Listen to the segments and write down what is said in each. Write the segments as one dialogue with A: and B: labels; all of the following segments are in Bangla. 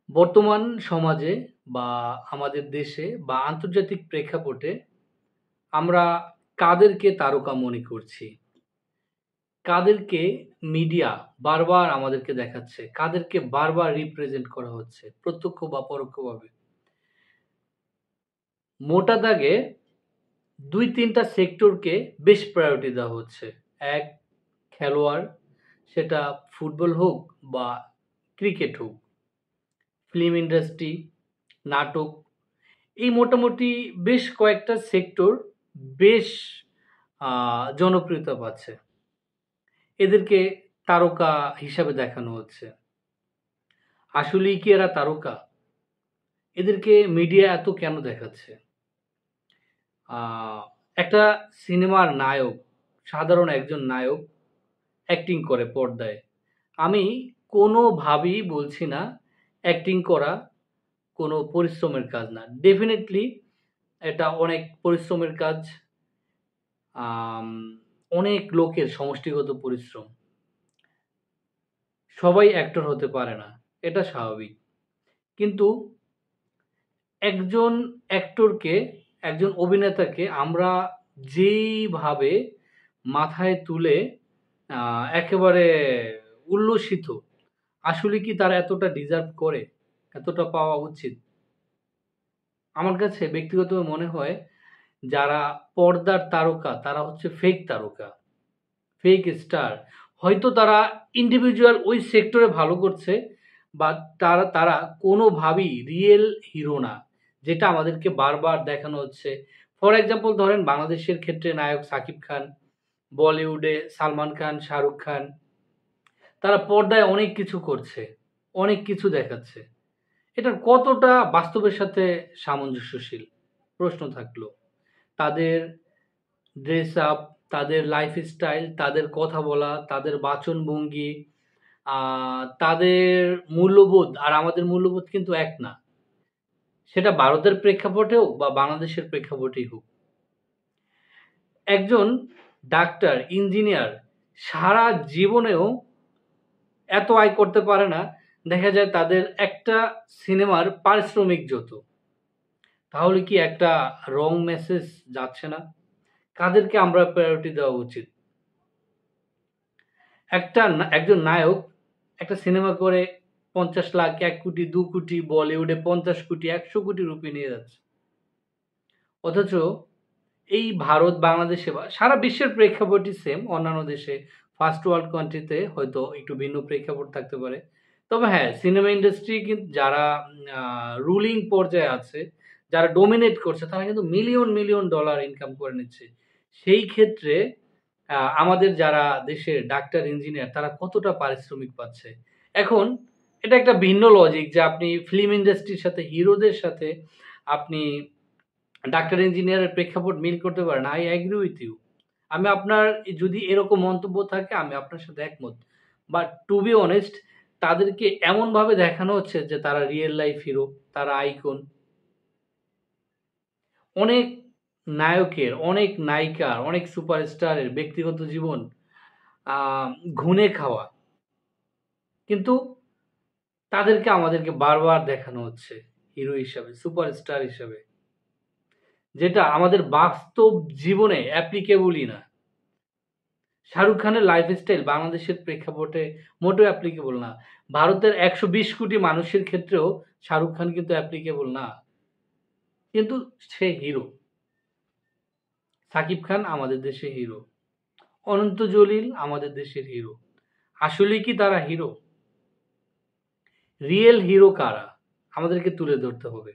A: বর্তমান সমাজে বা আমাদের দেশে বা আন্তর্জাতিক প্রেক্ষাপটে আমরা কাদেরকে তারকা মনে করছি? কাদেরকে মিডিয়া বারবার আমাদেরকে দেখাচ্ছে? কাদেরকে বারবার রিপ্রেজেন্ট করা হচ্ছে প্রত্যক্ষ বা পরোক্ষভাবে? মোটা দাগে ২-৩ টা সেক্টরকে বেশ প্রায়োরিটি দেওয়া হচ্ছে। ১ খেলোয়াড়, সেটা ফুটবল হোক বা ক্রিকেট হোক, ফিল্ম ইন্ডাস্ট্রি, নাটক এই মোটামুটি বেশ কয়েকটা সেক্টর বেশ আ জনপ্রিয়তা পাচ্ছে। এদেরকে তারকা হিসাবে দেখানো হচ্ছে। আসলেই কি এরা তারকা? এদেরকে মিডিয়া এত কেন দেখাচ্ছে? আ একটা সিনেমার নায়ক, সাধারণ একজন নায়ক অ্যাক্টিং করে পর্দায়। আমি কোনোভাবেই বলছি না অ্যাক্টিং করা কোনো পরিশ্রমের কাজ না। ডেফিনিটলি এটা অনেক পরিশ্রমের কাজ। আম অনেক লোকের সমষ্টিগত পরিশ্রম। সবাই অ্যাক্টর হতে পারে না। এটা স্বাভাবিক। কিন্তু একজন অ্যাক্টরকে, একজন অভিনেতাকে আমরা যেইভাবে মাথায় তুলে আ একেবারে উল্লসিত, আসলে কি তারা এতটা ডিজার্ভ করে? এতটা পাওয়া উচিত? আমার কাছে ব্যক্তিগতভাবে মনে হয় যারা পর্দার তারকা তারা হচ্ছে ফেক তারকা। Fake star. হয়তো তারা ইন্ডিভিজুয়াল ওই সেক্টরে ভালো করছে, বাট তারা তারা কোনোভাবেই রিয়েল হিরো না। যেটা আমাদেরকে বারবার দেখানো হচ্ছে। ফর এক্সাম্পল ধরেন বাংলাদেশের ক্ষেত্রে নায়ক সাকিব খান, বলিউডে সালমান খান, শাহরুখ খান। তারা পর্দায় অনেক কিছু করছে, অনেক কিছু দেখাচ্ছে। এটার কতটা বাস্তবের সাথে সামঞ্জস্যশীল? প্রশ্ন থাকলো। তাদের ড্রেস আপ, তাদের লাইফস্টাইল, তাদের কথা বলা, তাদের বাচনভঙ্গি, আ তাদের মূল্যবোধ আর আমাদের মূল্যবোধ কিন্তু এক না। সেটা ভারতের প্রেক্ষাপটে হোক বা বাংলাদেশের প্রেক্ষাপটেই হোক। একজন ডাক্তার, ইঞ্জিনিয়ার সারা জীবনেও এত আয় করতে পারে না, দেখা যায় তাদের একটা সিনেমার পারিশ্রমিক যত। তাহলে কি একটা রং মেসেজ যাচ্ছে না? কাদেরকে আমরা প্রায়োরিটি দেওয়া উচিত? একজন নায়ক একটা সিনেমা করে ৫০,০০,০০০, ১,০০,০০,০০০, ২,০০,০০,০০০ বলিউডে ৫০,০০,০০,০০০, ১০০,০০,০০,০০০ রুপি নিয়ে যাচ্ছে। অথচ এই ভারত, বাংলাদেশে বা সারা বিশ্বের প্রেক্ষাপটই সেম। অন্যান্য দেশে ফার্স্ট ওয়ার্ল্ড কান্ট্রিতে হয়তো একটু ভিন্ন প্রেক্ষাপট থাকতে পারে। তবে হ্যাঁ, সিনেমা ইন্ডাস্ট্রি যারা আ রুলিং পর্যায়ে আছে, যারা ডমিনেট করছে তারা কিন্তু মিলিয়ন, মিলিয়ন ডলার ইনকাম করে নিচ্ছে। সেই ক্ষেত্রে আমাদের যারা দেশের ডাক্তার, ইঞ্জিনিয়ার তারা কতটা পারিশ্রমিক পাচ্ছে? এখন এটা একটা ভিন্ন লজিক যে আপনি ফিল্ম ইন্ডাস্ট্রির সাথে হিরোদের সাথে আপনি ডাক্তার, ইঞ্জিনিয়ারের প্রেক্ষাপট মিল করতে পারেন। I agree with you. আমি আপনার যদি এরকম মন্তব্য থাকে আমি আপনার সাথে একমত। বাট টু বি অনেস্ট তাদেরকে এমনভাবে দেখানো হচ্ছে যে তারা রিয়াল লাইফ হিরো, তারা আইকন। অনেক নায়কের, অনেক নায়িকার, অনেক সুপারস্টারের ব্যক্তিগত জীবন আ ঘুণে খাওয়া। কিন্তু তাদেরকে আমাদেরকে বারবার দেখানো হচ্ছে হিরো হিসাবে, সুপারস্টার হিসাবে। যেটা আমাদের বাস্তব জীবনে অ্যাপ্লিকেবলই না। শাহরুখ খানের লাইফস্টাইল বাংলাদেশের প্রেক্ষাপটে মোটেও অ্যাপ্লিকেবল না। ভারতের ১২০ কোটি মানুষের ক্ষেত্রেও শাহরুখ খান কিন্তু অ্যাপ্লিকেবল না। কিন্তু সে হিরো। সাকিব খান আমাদের দেশের হিরো। অনন্ত জলিল আমাদের দেশের হিরো। আসলেই কি তারা হিরো? রিয়েল হিরো কারা? আমাদেরকে তুলে ধরতে হবে।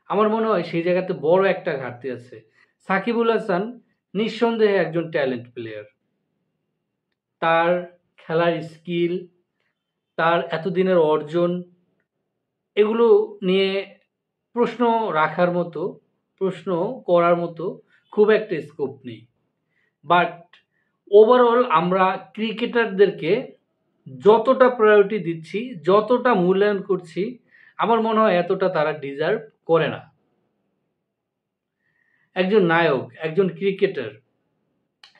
A: আমার মনে হয় সেই জায়গাতে বড় একটা ঘাটতি আছে। সাকিবুল হাসান নিঃসন্দেহে একজন ট্যালেন্ট প্লেয়ার। তার খেলার স্কিল, তার এতদিনের অর্জন এগুলো নিয়ে প্রশ্ন রাখার মতো, প্রশ্ন করার মতো খুব একটা স্কোপ নেই। বাট ওভারঅল আমরা ক্রিকেটারদেরকে যতটা প্রায়োরিটি দিচ্ছি, যতটা মূল্যায়ন করছি, আমার মনে হয় এতটা তারা ডিজার্ভ করে না। একজন নায়ক, একজন ক্রিকেটার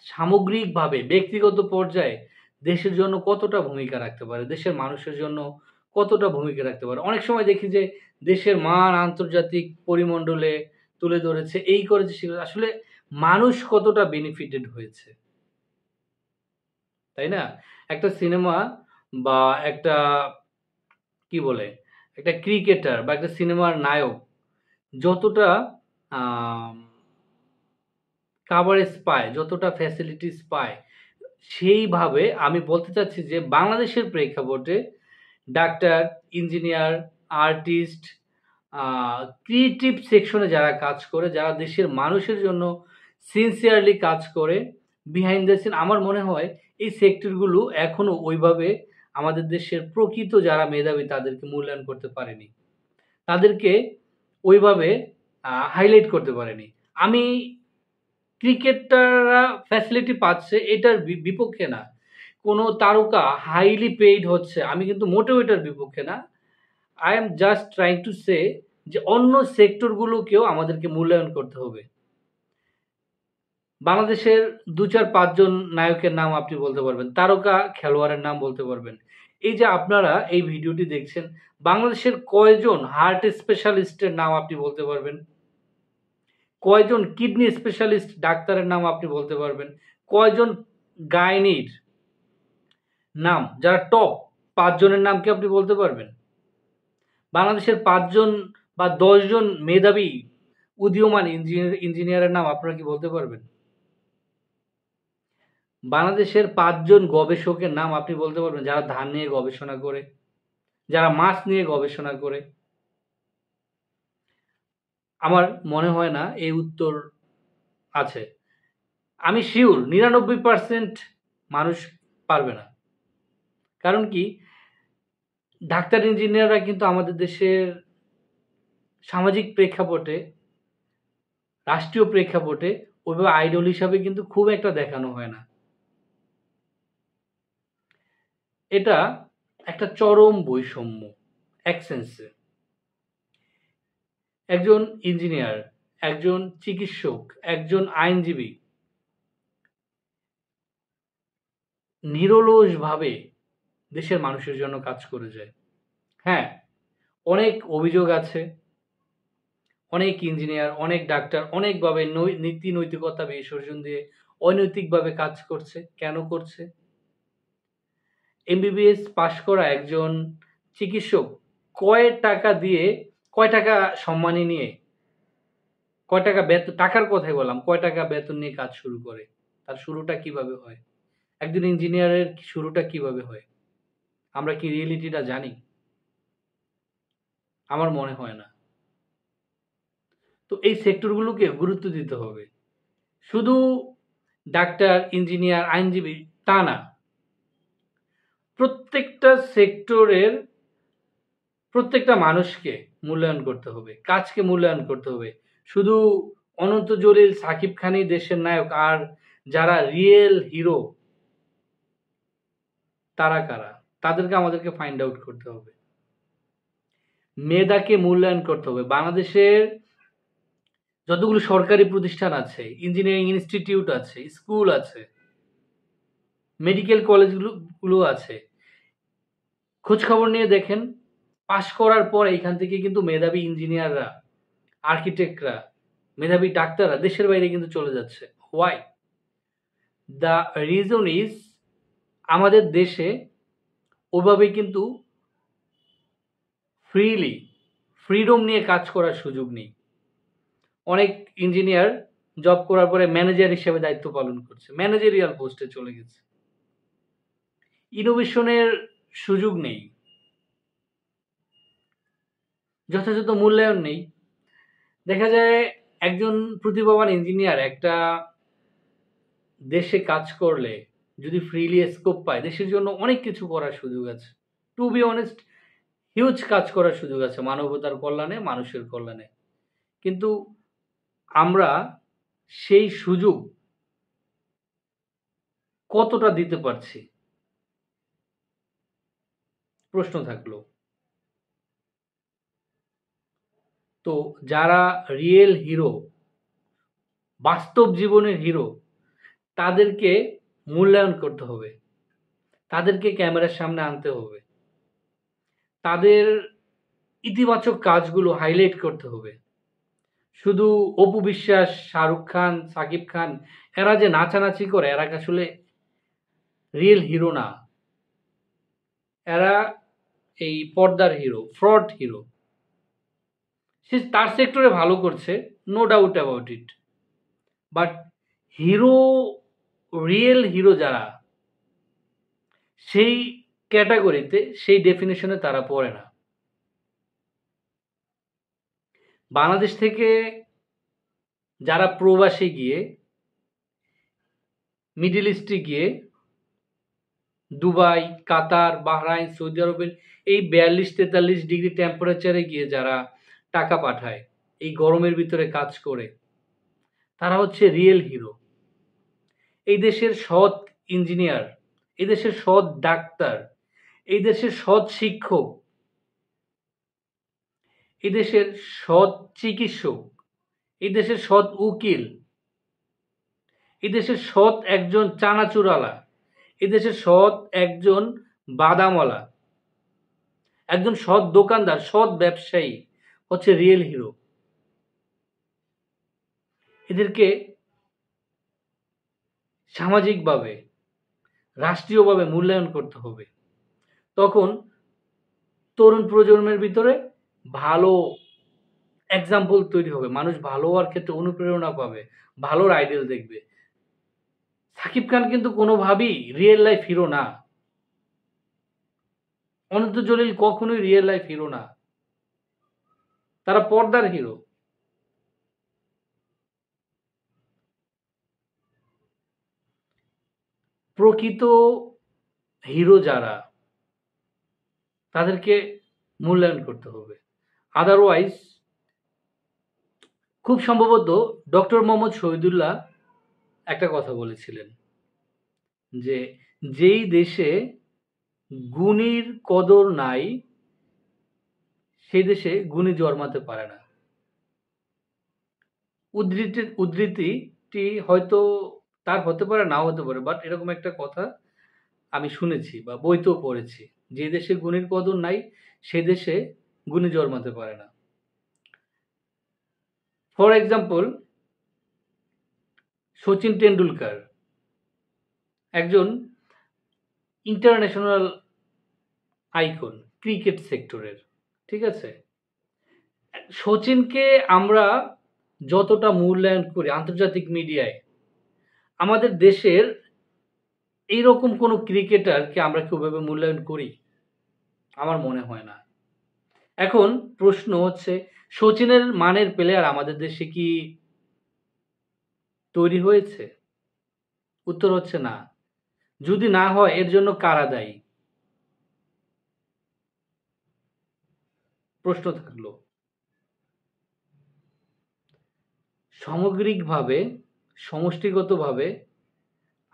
A: সামগ্রিকভাবে ব্যক্তিগত পর্যায়ে দেশের জন্য কতটা ভূমিকা রাখতে পারে? দেশের মানুষের জন্য কতটা ভূমিকা রাখতে পারে? অনেক সময় দেখি যে দেশের মান আন্তর্জাতিক পরিমণ্ডলে তুলে ধরেছে, এই করেছে, সে আসলে মানুষ কতটা বেনিফিটেড হয়েছে, তাই না? একটা সিনেমা বা একটা কি বলে? একটা ক্রিকেটার বা একটা সিনেমার নায়ক যতটা আম কাভারেজ পায়, যতটা ফ্যাসিলিটিস পায়, সেইভাবে আমি বলতে চাচ্ছি যে বাংলাদেশের প্রেক্ষাপটে ডাক্তার, ইঞ্জিনিয়ার, আর্টিস্ট, আ ক্রিয়েটিভ সেকশনে যারা কাজ করে, যারা দেশের মানুষের জন্য সিনসিয়ারলি কাজ করে, বিহাইন্ড দ্য সিন, আমার মনে হয় এই সেক্টরগুলো এখনো ওইভাবে আমাদের দেশের প্রকৃত যারা মেধাবী তাদেরকে মূল্যায়ন করতে পারেনি। তাদেরকে ওইভাবে হাইলাইট করতে পারেনি। আমি ক্রিকেটাররা ফ্যাসিলিটি পাচ্ছে এটার বিপক্ষে না। কোনো তারকা হাইলি পেইড হচ্ছে, আমি কিন্তু মোটেও এটার বিপক্ষে না। I am just trying to say যে অন্য সেক্টরগুলোকেও আমাদেরকে মূল্যায়ন করতে হবে। বাংলাদেশের ২, ৪, ৫ জন নায়কের নাম আপনি বলতে পারবেন। তারকা খেলোয়াড়ের নাম বলতে পারবেন। এই যে আপনারা এই ভিডিওটি দেখছেন, বাংলাদেশের কয়জন হার্ট স্পেশালিস্টের নাম আপনি বলতে পারবেন? কয়জন কিডনি স্পেশালিস্ট ডাক্তারের নাম আপনি বলতে পারবেন? কয়জন গাইনির নাম, যারা টপ ৫ জনের নাম কি আপনি বলতে পারবেন? বাংলাদেশের ৫ জন বা ১০ জন মেধাবী উদীয়মান ইঞ্জিনিয়ারের নাম আপনারা কি বলতে পারবেন? বাংলাদেশের ৫ জন গবেষকের নাম আপনি বলতে পারবেন যারা ধান নিয়ে গবেষণা করে, যারা মাছ নিয়ে গবেষণা করে? আমার মনে হয় না এই উত্তর আছে। আমি সিউর ৯৯% মানুষ পারবে না। কারণ কি? ডাক্তার, ইঞ্জিনিয়াররা কিন্তু আমাদের দেশের সামাজিক প্রেক্ষাপটে, রাষ্ট্রীয় প্রেক্ষাপটে ওইভাবে আইডল হিসাবে কিন্তু খুব একটা দেখানো হয় না। এটা একটা চরম বৈষম্য এক সেন্সে। একজন ইঞ্জিনিয়ার, একজন চিকিৎসক, একজন আইনজীবী নিরলসভাবে দেশের মানুষের জন্য কাজ করে যায়। হ্যাঁ, অনেক অভিযোগ আছে, অনেক ইঞ্জিনিয়ার, অনেক ডাক্তার অনেকভাবে নীতি নৈতিকতা বিসর্জন দিয়ে অনৈতিকভাবে কাজ করছে। কেন করছে? এমবিবিএস পাশ করা একজন চিকিৎসক কয় টাকা দিয়ে, কয় টাকা সম্মানী নিয়ে, কয় টাকা বেতন, টাকার কথাই বললাম, কয় টাকা বেতন নিয়ে কাজ শুরু করে? তার শুরুটা কিভাবে হয়? একজন ইঞ্জিনিয়ারের শুরুটা কিভাবে হয়? আমরা কি রিয়েলিটিটা জানি? আমার মনে হয় না। তো এই সেক্টরগুলোকে গুরুত্ব দিতে হবে। শুধু ডাক্তার, ইঞ্জিনিয়ার, আইনজীবী তা না। প্রত্যেকটা সেক্টরের প্রত্যেকটা মানুষকে মূল্যায়ন করতে হবে। কাজকে মূল্যায়ন করতে হবে। শুধু অনন্ত জলিল, সাকিব খানই দেশের নায়ক, আর যারা রিয়েল হিরো তারা কারা? তাদেরকে আমাদেরকে ফাইন্ড আউট করতে হবে। মেধাকে মূল্যায়ন করতে হবে। বাংলাদেশের যতগুলো সরকারি প্রতিষ্ঠান আছে, ইঞ্জিনিয়ারিং ইনস্টিটিউট আছে, স্কুল আছে, মেডিকেল কলেজগুলো আছে, খোঁজখবর নিয়ে দেখেন, পাশ করার পর এইখান থেকে কিন্তু মেধাবী ইঞ্জিনিয়াররা, আর্কিটেক্টরা, মেধাবী ডাক্তাররা দেশের বাইরে কিন্তু চলে যাচ্ছে। হোয়াই? দ্য রিজন ইজ আমাদের দেশে ওভাবে কিন্তু ফ্রিডম নিয়ে কাজ করার সুযোগ নেই। অনেক ইঞ্জিনিয়ার জব করার পরে ম্যানেজার হিসেবে দায়িত্ব পালন করছে। ম্যানেজেরিয়াল পোস্টে চলে গেছে। ইনোভেশনের সুযোগ নেই। যথাযথ মূল্যায়ন নেই। দেখা যায় একজন প্রতিভাবান ইঞ্জিনিয়ার একটা দেশে কাজ করলে যদি ফ্রিলি স্কোপ পায়, দেশের জন্য অনেক কিছু করার সুযোগ আছে। টু বি অনেস্ট, হিউজ কাজ করার সুযোগ আছে মানবতার কল্যাণে, মানুষের কল্যাণে। কিন্তু আমরা সেই সুযোগ কতটা দিতে পারছি? প্রশ্ন থাকলো। তো যারা রিয়েল হিরো, বাস্তব জীবনের হিরো, তাদেরকে মূল্যায়ন করতে হবে। তাদেরকে ক্যামেরার সামনে আনতে হবে। তাদের ইতিবাচক কাজগুলো হাইলাইট করতে হবে। শুধু অপু বিশ্বাস, শাহরুখ খান, সাকিব খান এরা যে নাচানাচি করে এরা আসলে রিয়েল হিরো না। এরা এই পর্দার হিরো, ফ্রড হিরো। সে তার সেক্টরে ভালো করছে, no doubt about it. But hero, real hero যারা, সেই ক্যাটাগরিতে, সেই ডেফিনেশনে তারা পড়ে না। বাংলাদেশ থেকে যারা প্রবাসে গিয়ে, মিডল ইস্টে গিয়ে, দুবাই, কাতার, বাহরাইন, সৌদি আরবের এই 42-43 ডিগ্রি টেম্পারেচারে গিয়ে যারা টাকা পাঠায়, এই গরমের ভিতরে কাজ করে, তারা হচ্ছে রিয়েল হিরো। এই দেশের সৎ ইঞ্জিনিয়ার, এই দেশের সৎ ডাক্তার, এই দেশের সৎ শিক্ষক, এই দেশের সৎ চিকিৎসক, এই দেশের সৎ উকিল, এই দেশের সৎ একজন চানাচুরালা, এই দেশের সৎ একজন বাদামওয়ালা, একজন সৎ দোকানদার, সৎ ব্যবসায়ী হচ্ছে রিয়েল হিরো। এদেরকে সামাজিকভাবে, রাষ্ট্রীয়ভাবে মূল্যায়ন করতে হবে। তখন তরুণ প্রজন্মের ভিতরে ভালো এক্সাম্পল তৈরি হবে, মানুষ ভালো হওয়ার ক্ষেত্রে অনুপ্রেরণা পাবে, ভালোর আইডিয়াল দেখবে। সাকিব খান কিন্তু কোনোভাবেই রিয়েল লাইফ হিরো না। অনন্ত জলিল কখনোই রিয়েল লাইফ হিরো না, তারা পর্দার হিরো। প্রকৃত হিরো যারা, তাদেরকে মূল্যায়ন করতে হবে। আদারওয়াইজ খুব সম্ভবত ডক্টর মোহাম্মদ শহীদুল্লাহ একটা কথা বলেছিলেন যে, যেই দেশে গুণীর কদর নাই সেই দেশে গুণী জন্মাতে পারে না। উদ্ধৃতিটি হয়তো তার হতে পারে, নাও হতে পারে, বাট এরকম একটা কথা আমি শুনেছি বা বইতেও পড়েছি, যে দেশে গুণীর কদর নাই সে দেশে গুণী জন্মাতে পারে না। ফর এক্সাম্পল, সচিন টেন্ডুলকার একজন ইন্টারন্যাশনাল আইকন ক্রিকেট সেক্টরের, ঠিক আছে? সচিনকে আমরা যতটা মূল্যায়ন করি আন্তর্জাতিক মিডিয়ায়, আমাদের দেশের এইরকম কোনো ক্রিকেটারকে আমরা কি ওভাবে মূল্যায়ন করি? আমার মনে হয় না। এখন প্রশ্ন হচ্ছে, সচিনের মানের প্লেয়ার আমাদের দেশে কি তৈরি হয়েছে? উত্তর হচ্ছে না। যদি না হয় এর জন্য কারা দায়ী? প্রশ্ন থাকলো। সামগ্রিকভাবে, সমষ্টিগতভাবে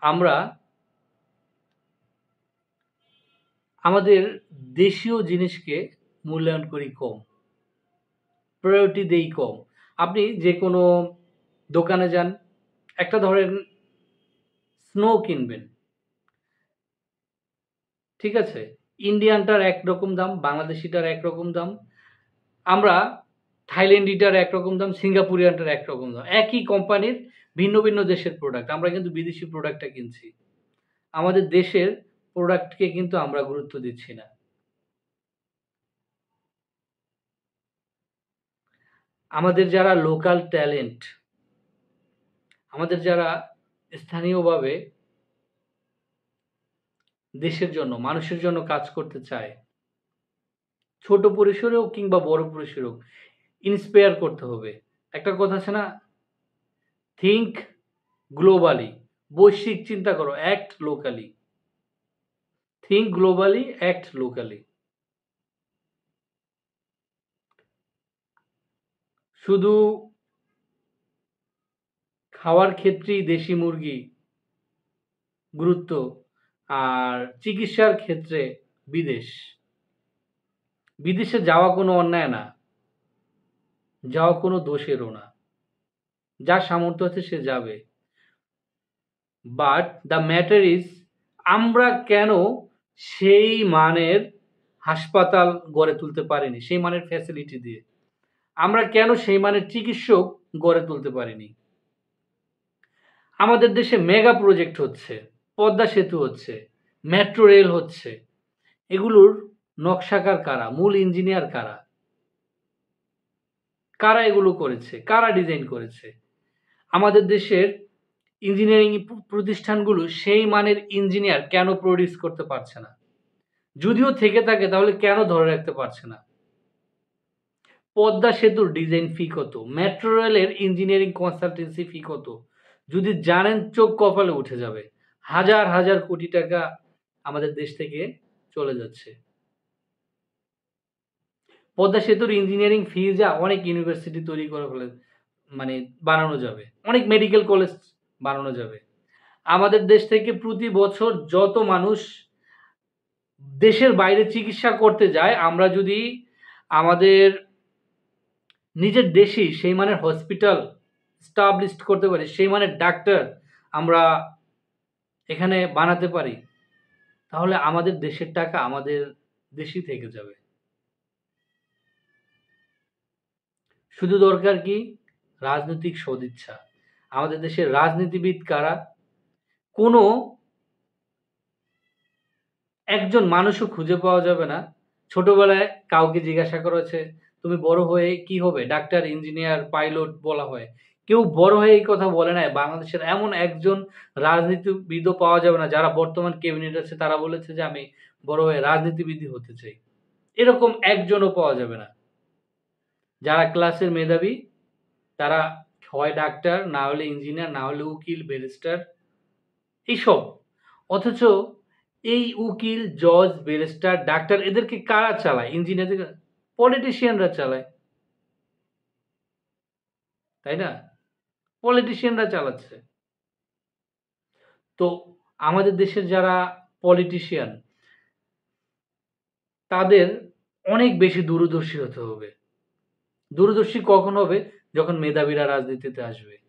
A: আমরা আমাদের দেশীয় জিনিসকে মূল্যায়ন করি কম, প্রায়োরিটি দেই কম। আপনি যে কোনো দোকানে যান, একটা ধরেন স্নো কিনবেন, ঠিক আছে? ইন্ডিয়ানটার একরকম দাম, বাংলাদেশিটার একরকম দাম, আমরা থাইল্যান্ডিটার একরকম দাম, সিঙ্গাপুরিয়ানটার একরকম দাম। একই কোম্পানির ভিন্ন ভিন্ন দেশের প্রোডাক্ট, আমরা কিন্তু বিদেশি প্রোডাক্টটা কিনছি। আমাদের দেশের প্রোডাক্টকে কিন্তু আমরা গুরুত্ব দিচ্ছি না। আমাদের যারা লোকাল ট্যালেন্ট, আমাদের যারা স্থানীয়ভাবে দেশের জন্য, মানুষের জন্য কাজ করতে চায়, ছোট পরিসরে হোক কিংবা বড় পরিসরে হোক, ইন্সপায়ার করতে হবে। একটা কথা আছে না, থিঙ্ক গ্লোবালি, বৈশ্বিক চিন্তা করো, act locally. Think globally, act locally. শুধু খাওয়ার ক্ষেত্রেই দেশি মুরগি গুরুত্ব, আর চিকিৎসার ক্ষেত্রে বিদেশ। বিদেশে যাওয়া কোনো অন্যায় না, যাওয়া কোনো দোষেরও না। যার সামর্থ্য আছে সে যাবে। বাট দ্য ম্যাটার ইজ, আমরা কেন সেই মানের হাসপাতাল গড়ে তুলতে পারিনি সেই মানের ফ্যাসিলিটি দিয়ে? আমরা কেন সেই মানের চিকিৎসক গড়ে তুলতে পারিনি? আমাদের দেশে মেগা প্রজেক্ট হচ্ছে, পদ্মা সেতু হচ্ছে, মেট্রো রেল হচ্ছে। এগুলোর নকশাকার কারা? মূল ইঞ্জিনিয়ার কারা? কারা এগুলো করেছে? কারা ডিজাইন করেছে? আমাদের দেশের ইঞ্জিনিয়ারিং প্রতিষ্ঠানগুলো সেই মানের ইঞ্জিনিয়ার কেন প্রডিউস করতে পারছে না? যদিও থেকে থাকে তাহলে কেন ধরে রাখতে পারছে না? পদ্মা সেতুর ডিজাইন ফি কত? মেট্রো রেলের ইঞ্জিনিয়ারিং কনসালটেন্সি ফি কত? যদি জানেন চোখ কপালে উঠে যাবে। হাজার হাজার কোটি টাকা আমাদের দেশ থেকে চলে যাচ্ছে। পদ্মা সেতুর ইঞ্জিনিয়ারিং ফি যা অনেক ইউনিভার্সিটি তৈরি করে ফেলে, মানে বানানো যাবে, অনেক মেডিকেল কলেজ বানানো যাবে। আমাদের দেশ থেকে প্রতি বছর যত মানুষ দেশের বাইরে চিকিৎসা করতে যায়, আমরা যদি আমাদের নিজের দেশেই সেই মানের হসপিটাল স্টাবলিশড করতে পারি, সেই মানের ডাক্তার আমরা এখানে বানাতে পারি, তাহলে আমাদের দেশের টাকা আমাদের দেশেই থেকে যাবে। শুধু দরকার কি? রাজনৈতিক সদিচ্ছা। আমাদের দেশের রাজনীতিবিদ কারা? কোনো একজন মানুষও খুঁজে পাওয়া যাবে না। ছোটবেলায় কাউকে জিজ্ঞাসা করা হয়েছে, "তুমি বড় হয়ে কি হবে?" ডাক্তার, ইঞ্জিনিয়ার, পাইলট বলা হয়। কেউ বড় হয়ে এই কথা বলে নাই। বাংলাদেশের এমন একজন রাজনীতিবিদও পাওয়া যাবে না, যারা বর্তমান ক্যাবিনেট আছে তারা বলেছে যে, "আমি বড় হয়ে রাজনীতিবিদই হতে চাই।" এরকম একজনও পাওয়া যাবে না। যারা ক্লাসের মেধাবী তারা হয় ডাক্তার, না হলে ইঞ্জিনিয়ার, না হলে উকিল, ব্যারিস্টার এইসব। অথচ এই উকিল, জজ, ব্যারিস্টার, ডাক্তার এদেরকে কারা চালায়? ইঞ্জিনিয়ারদের পলিটিশিয়ানরা চালায়। তাই না? পলিটিশিয়ানরা চালাচ্ছে। তো আমাদের দেশের যারা পলিটিশিয়ান তাদের অনেক বেশি দূরদর্শী হতে হবে। দূরদর্শী কখন হবে? যখন মেধাবীরা রাজনীতিতে আসবে।